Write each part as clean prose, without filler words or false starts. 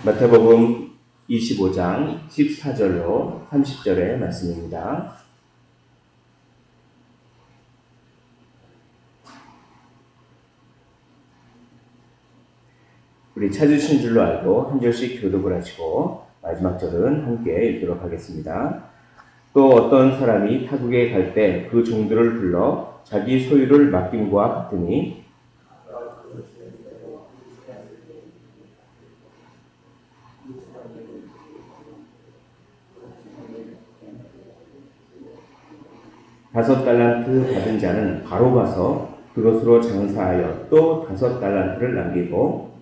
마태복음 25장 14절로 30절의 말씀입니다. 우리 찾으신 줄로 알고 한 절씩 교독을 하시고 마지막 절은 함께 읽도록 하겠습니다. 또 어떤 사람이 타국에 갈 때 그 종들을 불러 자기 소유를 맡김과 같으니 다섯 달란트 받은 자는 바로 가서 그것으로 장사하여 또 다섯 달란트를 남기고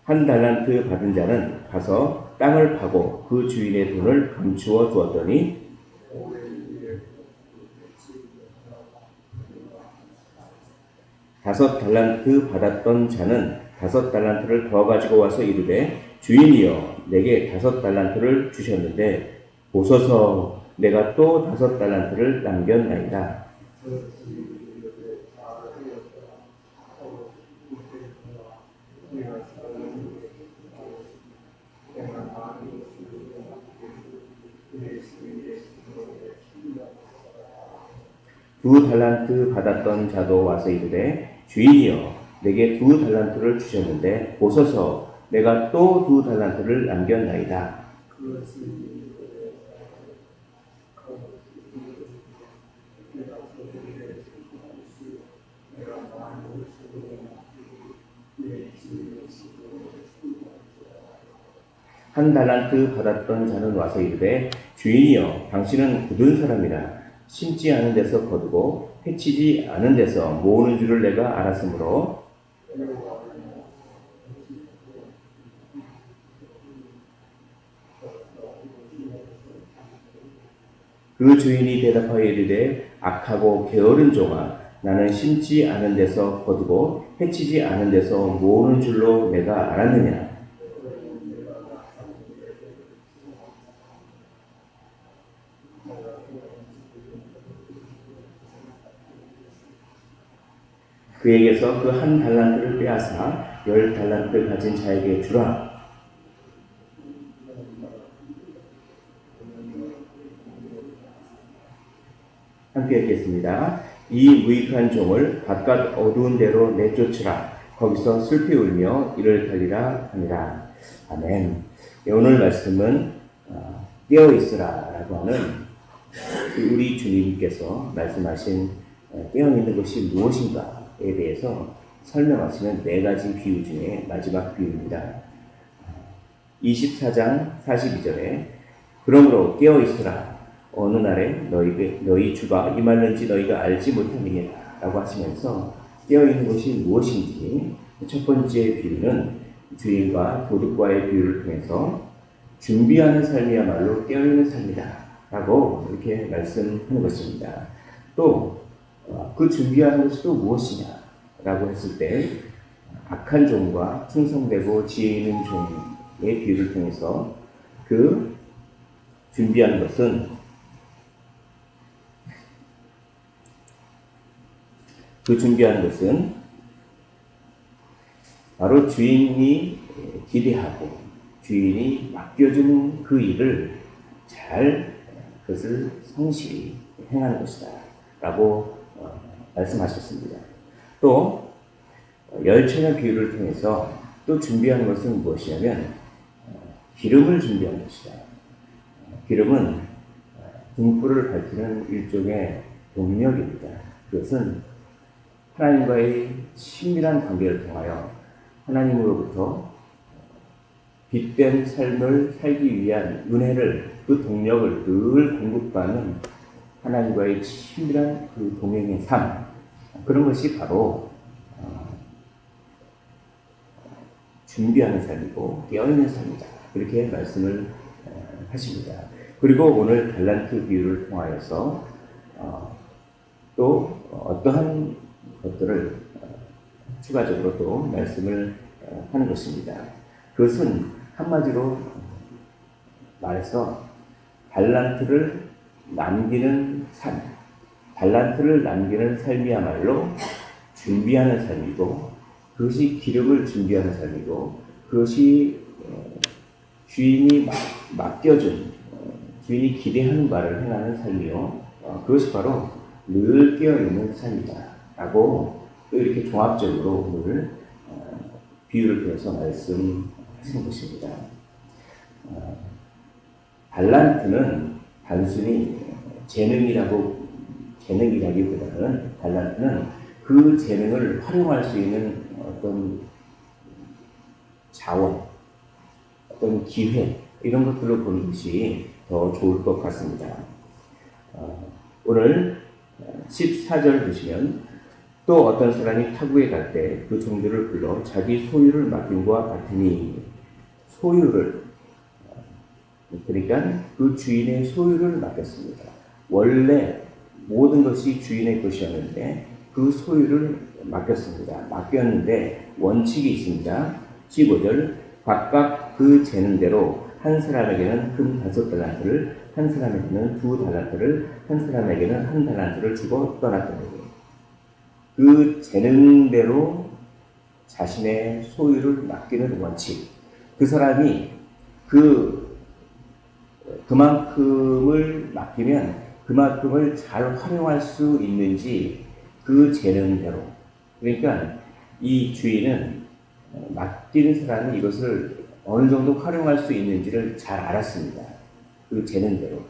한 달란트 받은 자는 가서 땅을 파고 그 주인의 돈을 감추어 두었더니 다섯 달란트 받았던 자는 다섯 달란트를 더 가지고 와서 이르되 주인이여 내게 다섯 달란트를 주셨는데 보소서 내가 또 다섯 달란트를 남겼나이다. 두 달란트 받았던 자도 와서 이르되 주인이여 내게 두 달란트를 주셨는데 보소서 내가 또 두 달란트를 남겼나이다. 한 달란트 받았던 자는 와서 이르되 주인이여 당신은 굳은 사람이라 심지 않은 데서 거두고 해치지 않은 데서 모으는 줄을 내가 알았으므로 그 주인이 대답하여 이르되 악하고 게으른 종아 나는 심지 않은 데서 거두고 해치지 않은 데서 모으는 줄로 내가 알았느냐. 그에게서 그 한 달란트를 빼앗아 열 달란트 가진 자에게 주라. 함께 읽겠습니다. 이 무익한 종을 바깥 어두운 데로 내쫓으라. 거기서 슬피 울며 이를 달리라 하니라. 아멘. 오늘 말씀은 깨어있으라 라고 하는 우리 주님께서 말씀하신 깨어있는 것이 무엇인가에 대해서 설명하시는 네 가지 비유 중에 마지막 비유입니다. 24장 42절에 그러므로 깨어있으라. 어느 날에 너희 주가 임하는지 너희가 알지 못함이니라 라고 하시면서 깨어있는 것이 무엇인지 첫 번째 비유는 주인과 도둑과의 비유를 통해서 준비하는 삶이야말로 깨어있는 삶이다 라고 이렇게 말씀하는 것입니다. 또 그 준비하는 것이 또 무엇이냐 라고 했을 때 악한 종과 충성되고 지혜 있는 종의 비유를 통해서 그 준비하는 것은 바로 주인이 기대하고 주인이 맡겨준 그 일을 잘 그것을 성실히 행하는 것이다 라고 말씀하셨습니다. 또 열처녀 비유를 통해서 또 준비하는 것은 무엇이냐면 기름을 준비하는 것이다. 기름은 등불을 밝히는 일종의 동력입니다. 그것은 하나님과의 친밀한 관계를 통하여 하나님으로부터 빛된 삶을 살기 위한 은혜를, 그 동력을 늘 공급받는 하나님과의 친밀한 그 동행의 삶, 그런 것이 바로 준비하는 삶이고 깨어있는 삶이다. 그렇게 말씀을 하십니다. 그리고 오늘 달란트 비유를 통하여서 또 어떠한 것들을 추가적으로 또 말씀을 하는 것입니다. 그것은 한마디로 말해서 달란트를 남기는 삶, 달란트를 남기는 삶이야말로 준비하는 삶이고, 그것이 기력을 준비하는 삶이고, 그것이 주인이 맡겨준, 주인이 기대하는 바를 행하는 삶이요, 그것이 바로 늘 깨어있는 삶이다 라고 또 이렇게 종합적으로 오늘 비유를 들어서 말씀하시는 것입니다. 달란트는 단순히 재능이라기보다는 달란트는 그 재능을 활용할 수 있는 어떤 자원, 어떤 기회, 이런 것들을 보는 것이 더 좋을 것 같습니다. 오늘 14절 보시면, 또 어떤 사람이 타국에 갈 때 그 종들을 불러 자기 소유를 맡김과 같으니, 소유를, 그러니까 그 주인의 소유를 맡겼습니다. 원래 모든 것이 주인의 것이었는데 그 소유를 맡겼습니다. 맡겼는데 원칙이 있습니다. 15절, 각각 그 재능대로 한 사람에게는 금 5달란트를, 한 사람에게는 2달란트를, 한 사람에게는 1달란트를 주고 떠났더니, 그 재능대로 자신의 소유를 맡기는 원칙, 그 사람이 그만큼을 맡기면 그만큼을 잘 활용할 수 있는지, 그 재능대로, 그러니까 이 주인은 맡기는 사람이 이것을 어느 정도 활용할 수 있는지를 잘 알았습니다. 그 재능대로.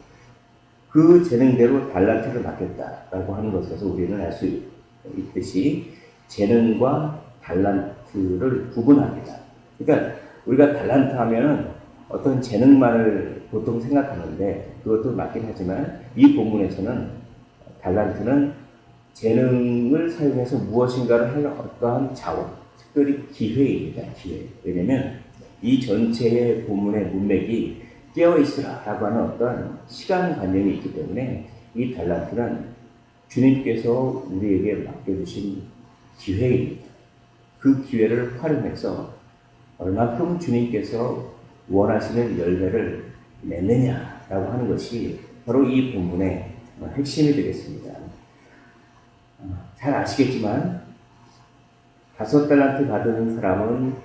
그 재능대로 달란트를 맡겼다라고 하는 것에서 우리는 알 수 있듯이 재능과 달란트를 구분합니다. 그러니까 우리가 달란트 하면은 어떤 재능만을 보통 생각하는데 그것도 맞긴 하지만, 이 본문에서는 달란트는 재능을 사용해서 무엇인가를 하는 어떠한 자원, 특별히 기회입니다. 기회. 왜냐하면 이 전체의 본문의 문맥이 깨어있으라 라고 하는 어떤 시간관념이 있기 때문에, 이 달란트는 주님께서 우리에게 맡겨주신 기회입니다. 그 기회를 활용해서 얼마큼 주님께서 원하시는 열매를 맺느냐라고 하는 것이 바로 이 본문의 핵심이 되겠습니다. 잘 아시겠지만 5달란트 받은 사람은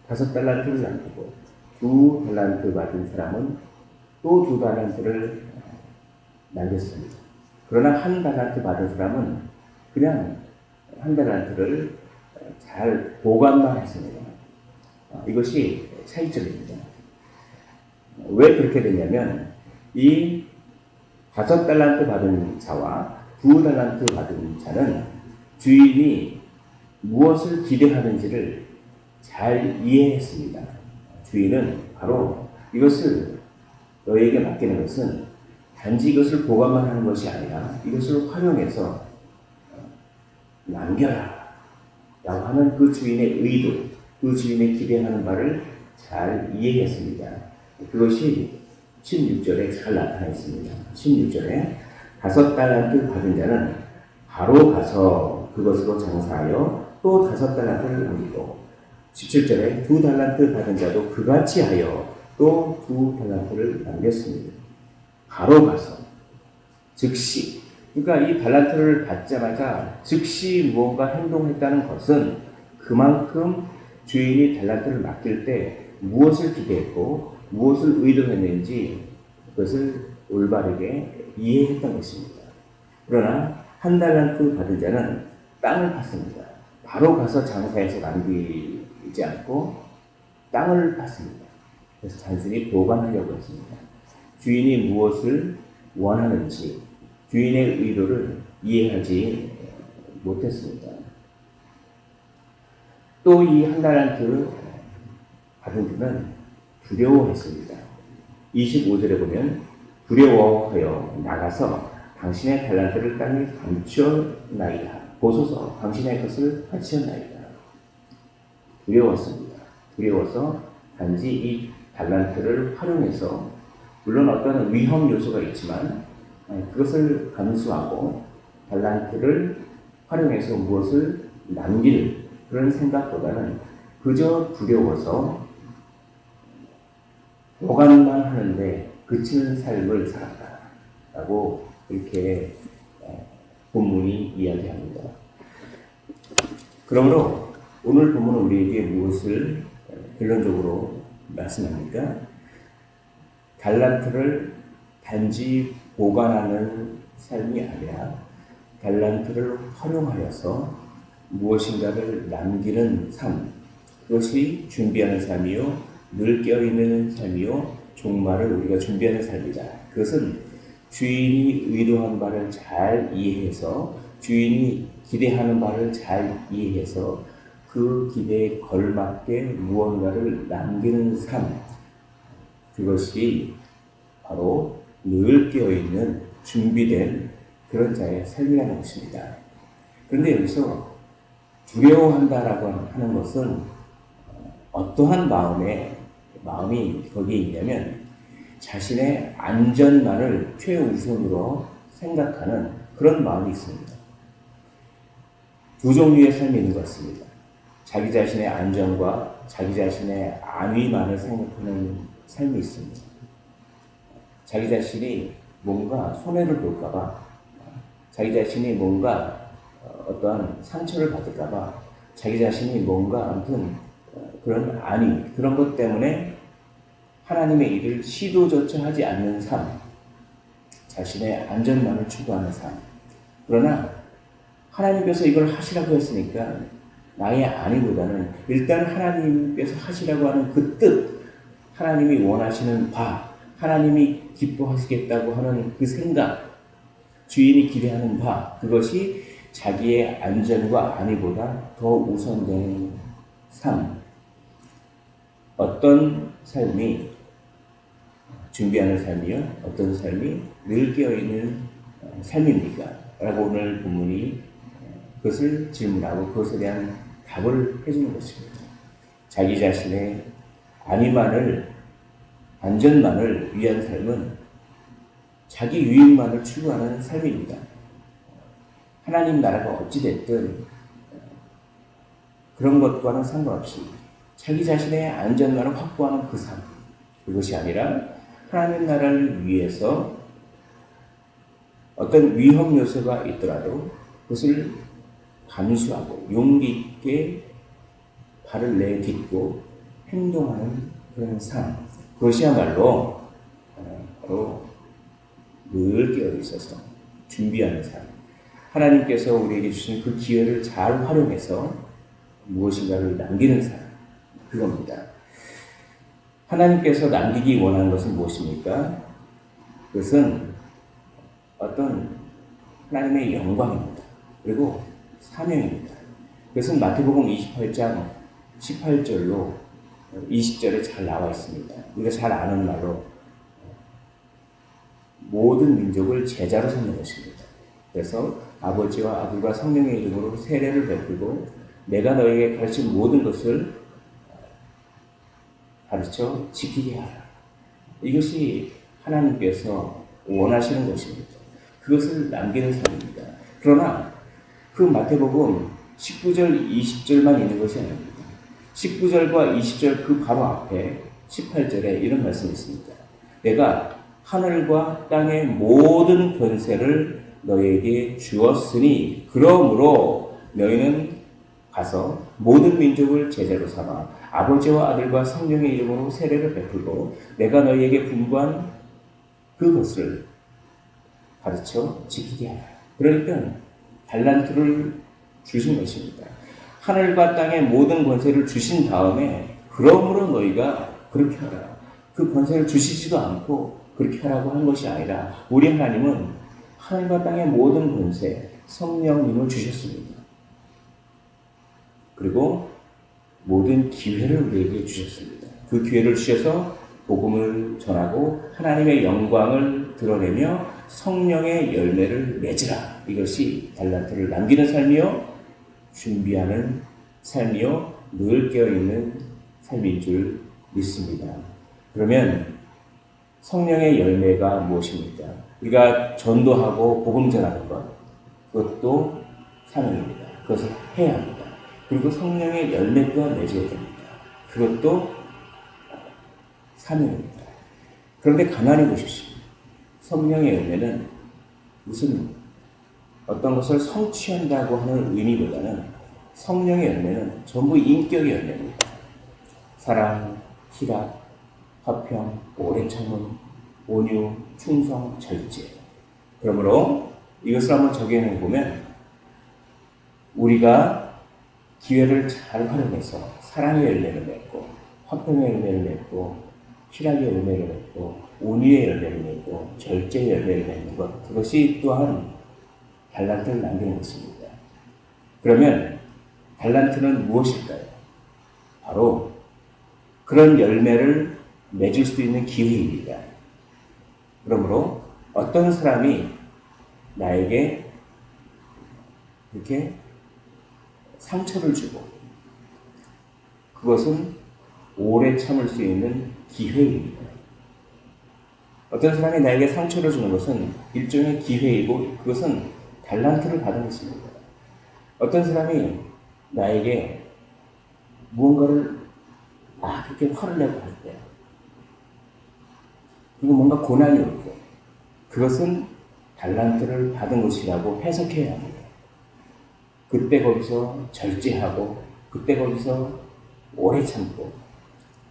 5달란트를 남기고, 2달란트 받은 사람은 또 2달란트를 남겼습니다. 그러나 1달란트 받은 사람은 그냥 1달란트를 잘 보관만 했습니다. 이것이 차이점입니다. 왜 그렇게 됐냐면, 이 5달란트 받은 자와 2달란트 받은 자는 주인이 무엇을 기대하는지를 잘 이해했습니다. 주인은 바로 이것을 너에게 맡기는 것은 단지 이것을 보관만 하는 것이 아니라 이것을 활용해서 남겨라 라고 하는 그 주인의 의도, 그 주인의 기대하는 바를 잘 이해했습니다. 그것이 16절에 잘 나타나 있습니다. 16절에 5달란트 받은 자는 바로 가서 그것으로 장사하여 또 5달란트를 남기고, 17절에 2달란트 받은 자도 그같이 하여 또 2달란트를 남겼습니다. 바로 가서, 즉시, 그러니까 이 달란트를 받자마자 즉시 무언가 행동했다는 것은 그만큼 주인이 달란트를 맡길 때 무엇을 기대했고 무엇을 의도했는지 그것을 올바르게 이해했던 것입니다. 그러나 1달란트 받은 자는 땅을 팠습니다. 바로 가서 장사해서 남기지 않고 땅을 팠습니다. 그래서 단순히 보관하려고 했습니다. 주인이 무엇을 원하는지, 주인의 의도를 이해하지 못했습니다. 또 이 1달란트 받은 자는 두려워했습니다. 25절에 보면, 두려워하여 나가서 당신의 달란트를 땅에 감추었나이다. 보소서 당신의 것을 바치었나이다. 두려웠습니다. 두려워서 단지 이 달란트를 활용해서, 물론 어떤 위험 요소가 있지만 그것을 감수하고 달란트를 활용해서 무엇을 남길 그런 생각보다는 그저 두려워서 보관만 하는데 그치는 삶을 살았다라고 이렇게 본문이 이야기합니다. 그러므로 오늘 본문은 우리에게 무엇을 결론적으로 말씀합니까? 달란트를 단지 보관하는 삶이 아니라 달란트를 활용하여서 무엇인가를 남기는 삶, 그것이 준비하는 삶이요, 늘 깨어있는 삶이요, 종말을 우리가 준비하는 삶이다. 그것은 주인이 의도한 바를 잘 이해해서, 주인이 기대하는 바를 잘 이해해서 그 기대에 걸맞게 무언가를 남기는 삶, 그것이 바로 늘 깨어있는 준비된 그런 자의 삶이라는 것입니다. 그런데 여기서 두려워한다라고 하는 것은 어떠한 마음이 거기에 있냐면 자신의 안전만을 최우선으로 생각하는 그런 마음이 있습니다. 두 종류의 삶이 있는 것 같습니다. 자기 자신의 안전과 자기 자신의 안위만을 생각하는 삶이 있습니다. 자기 자신이 뭔가 손해를 볼까봐, 자기 자신이 뭔가 어떠한 상처를 받을까봐, 자기 자신이 뭔가 아무튼 그런 안위, 그런 것 때문에 하나님의 일을 시도조차 하지 않는 삶, 자신의 안전만을 추구하는 삶. 그러나 하나님께서 이걸 하시라고 했으니까 나의 안위보다는 일단 하나님께서 하시라고 하는 그 뜻, 하나님이 원하시는 바, 하나님이 기뻐하시겠다고 하는 그 생각, 주인이 기대하는 바, 그것이 자기의 안전과 안위보다 더 우선되는 삶. 어떤 삶이 준비하는 삶이요? 어떤 삶이 늘 깨어있는 삶입니까? 라고 오늘 본문이 그것을 질문하고 그것에 대한 답을 해주는 것입니다. 자기 자신의 안전만을 위한 삶은 자기 유익만을 추구하는 삶입니다. 하나님 나라가 어찌됐든 그런 것과는 상관없이 자기 자신의 안전만을 확보하는 그 삶, 그것이 아니라 하나님 나라를 위해서 어떤 위험 요소가 있더라도 그것을 감수하고 용기 있게 발을 내딛고 행동하는 그런 삶, 그것이야말로 바로 늘 깨어 있어서 준비하는 삶. 하나님께서 우리에게 주신 그 기회를 잘 활용해서 무엇인가를 남기는 삶, 그겁니다. 하나님께서 남기기 원하는 것은 무엇입니까? 그것은 어떤 하나님의 영광입니다. 그리고 사명입니다. 그것은 마태복음 28장 18절로 20절에 잘 나와 있습니다. 우리가 잘 아는 말로 모든 민족을 제자로 삼는 것입니다. 그래서 아버지와 아들과 성령의 이름으로 세례를 베풀고 내가 너에게 가르친 모든 것을 가르쳐 지키게 하라. 이것이 하나님께서 원하시는 것입니다. 그것을 남기는 삶입니다. 그러나 그 마태복음 19절, 20절만 있는 것이 아닙니다. 19절과 20절 그 바로 앞에 18절에 이런 말씀이 있습니다. 내가 하늘과 땅의 모든 권세를 너에게 주었으니 그러므로 너희는 가서 모든 민족을 제자로 삼아 아버지와 아들과 성령의 이름으로 세례를 베풀고 내가 너희에게 분부한 그것을 가르쳐 지키게 하라. 그러니까 달란트를 주신 것입니다. 하늘과 땅의 모든 권세를 주신 다음에 그러므로 너희가 그렇게 하라. 그 권세를 주시지도 않고 그렇게 하라고 한 것이 아니라 우리 하나님은 하늘과 땅의 모든 권세, 성령님을 주셨습니다. 그리고 모든 기회를 우리에게 주셨습니다. 그 기회를 주셔서 복음을 전하고 하나님의 영광을 드러내며 성령의 열매를 맺으라. 이것이 달란트를 남기는 삶이요, 준비하는 삶이요, 늘 깨어있는 삶인 줄 믿습니다. 그러면 성령의 열매가 무엇입니까? 우리가 전도하고 복음 전하는 것, 그것도 사명입니다. 그것을 해야 합니다. 그리고 성령의 열매가 맺어야 됩니다. 그것도 사명입니다. 그런데 가만히 보십시오. 성령의 열매는 무슨 어떤 것을 성취한다고 하는 의미보다는 성령의 열매는 전부 인격의 열매입니다. 사랑, 희락, 화평, 오래 참음, 온유, 충성, 절제. 그러므로 이것을 한번 적용해 보면 우리가 기회를 잘 활용해서 사랑의 열매를 맺고 화평의 열매를 맺고 희락의 열매를 맺고 온유의 열매를 맺고 절제의 열매를 맺는 것, 그것이 또한 달란트를 남기는 것입니다. 그러면 달란트는 무엇일까요? 바로 그런 열매를 맺을 수 있는 기회입니다. 그러므로 어떤 사람이 나에게 이렇게 상처를 주고 그것은 오래 참을 수 있는 기회입니다. 어떤 사람이 나에게 상처를 주는 것은 일종의 기회이고 그것은 달란트를 받은 것입니다. 어떤 사람이 나에게 무언가를 그렇게 화를 내고 할 때, 그리고 뭔가 고난이 올 때, 그것은 달란트를 받은 것이라고 해석해야 합니다. 그때 거기서 절제하고, 그때 거기서 오래 참고,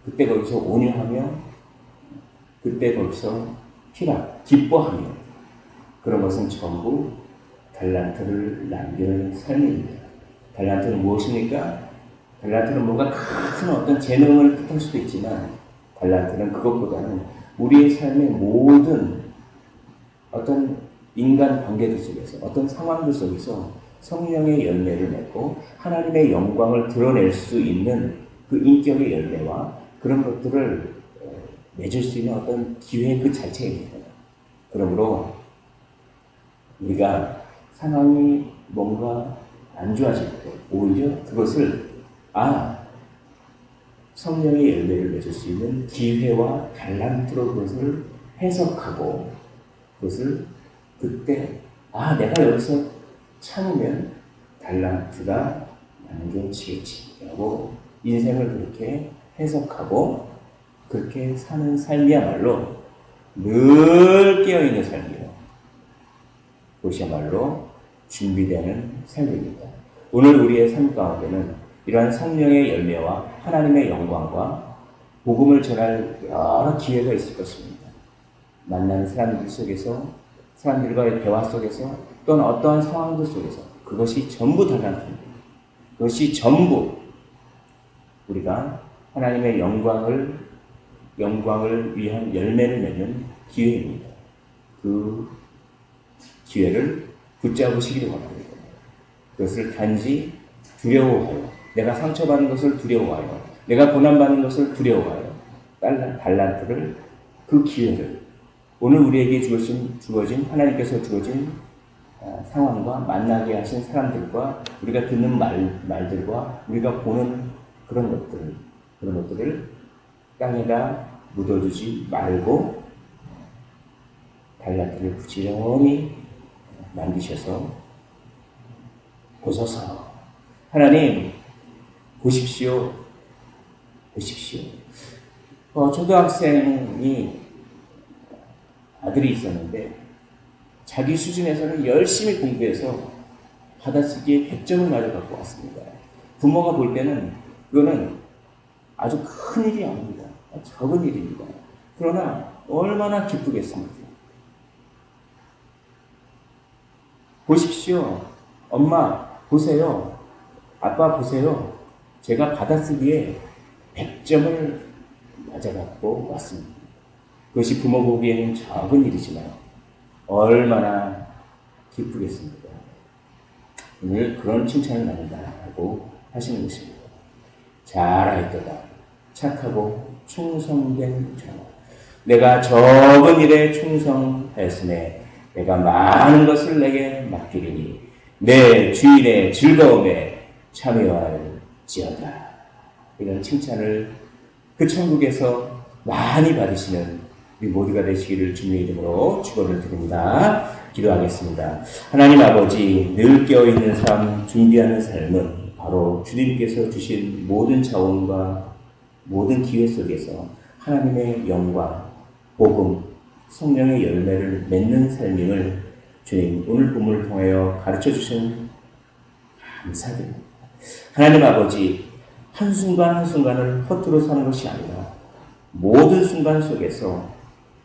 그때 거기서 온유하며, 그때 거기서 희락, 기뻐하며, 그런 것은 전부 달란트를 남기는 삶입니다. 달란트는 무엇입니까? 달란트는 뭔가 큰 어떤 재능을 뜻할 수도 있지만 달란트는 그것보다는 우리의 삶의 모든 어떤 인간 관계들 속에서 어떤 상황들 속에서 성령의 열매를 맺고 하나님의 영광을 드러낼 수 있는 그 인격의 열매와 그런 것들을 맺을 수 있는 어떤 기회 그 자체입니다. 그러므로 우리가 상황이 뭔가 안 좋아질 때 오히려 그것을 성령의 열매를 맺을 수 있는 기회와 달란트로 그것을 해석하고 그것을 그때 내가 여기서 참으면 달란트가 남겨지겠지 라고 인생을 그렇게 해석하고 그렇게 사는 삶이야말로 늘 깨어있는 삶이에요. 그것이야말로 준비되는 삶입니다. 오늘 우리의 삶 가운데는 이러한 성령의 열매와 하나님의 영광과 복음을 전할 여러 기회가 있을 것입니다. 만나는 사람들 속에서, 사람들과의 대화 속에서, 또는 어떠한 상황들 속에서 그것이 전부 달란트입니다. 그것이 전부 우리가 하나님의 영광을 위한 열매를 맺는 기회입니다. 그 기회를 붙잡으시기를 바랍니다. 그것을 단지 두려워하여, 내가 상처받는 것을 두려워하여, 내가 고난받는 것을 두려워하여, 달란트를, 그 기회를, 오늘 우리에게 주어진 하나님께서 주어진 상황과 만나게 하신 사람들과 우리가 듣는 말들과 우리가 보는 그런 것들을 땅에다 묻어두지 말고 달란트를 부지런히 남기셔서 보소서. 하나님 보십시오. 초등학생이 아들이 있었는데 자기 수준에서는 열심히 공부해서 받아쓰기에 100점을 맞아 갖고 왔습니다. 부모가 볼 때는 그거는 아주 큰 일이 아닙니다. 적은 일입니다. 그러나 얼마나 기쁘겠습니까? 보십시오. 엄마 보세요. 아빠 보세요. 제가 받아쓰기에 100점을 맞아갖고 왔습니다. 그것이 부모 보기에는 적은 일이지만 얼마나 기쁘겠습니까? 오늘 그런 칭찬을 나눈다라고 하시는 것입니다. 잘하였도다. 착하고 충성된 자녀. 내가 적은 일에 충성하였으매 내가 많은 것을 내게 맡기리니 내 주인의 즐거움에 참여할지어다. 이런 칭찬을 그 천국에서 많이 받으시는 우리 모두가 되시기를 주님의 이름으로 축원을 드립니다. 기도하겠습니다. 하나님 아버지, 늘 깨어있는 삶, 준비하는 삶은 바로 주님께서 주신 모든 자원과 모든 기회 속에서 하나님의 영광, 복음, 성령의 열매를 맺는 삶임을 주님 오늘 본문을 통하여 가르쳐 주신 감사드립니다. 하나님 아버지, 한순간 한순간을 허투루 사는 것이 아니라 모든 순간 속에서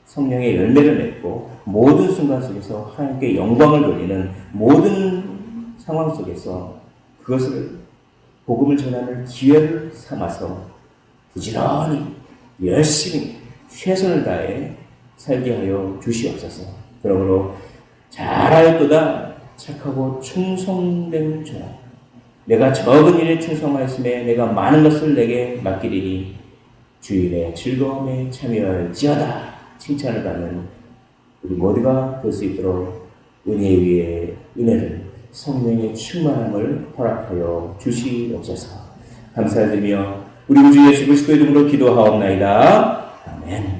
성령의 열매를 맺고 모든 순간 속에서 하나님께 영광을 돌리는 모든 상황 속에서 그것을 복음을 전하는 기회를 삼아서 부지런히 열심히 최선을 다해 살게 하여 주시옵소서. 그러므로 잘하였도다 착하고 충성된 종아, 내가 적은 일에 충성하였음에 내가 많은 것을 내게 맡기리니 주일의 즐거움에 참여할지어다 칭찬을 받는 우리 모두가 될 수 있도록 은혜 위에 은혜를, 성령의 충만함을 허락하여 주시옵소서. 감사드리며 우리 주 예수 그리스도의 이름으로 기도하옵나이다. 아멘.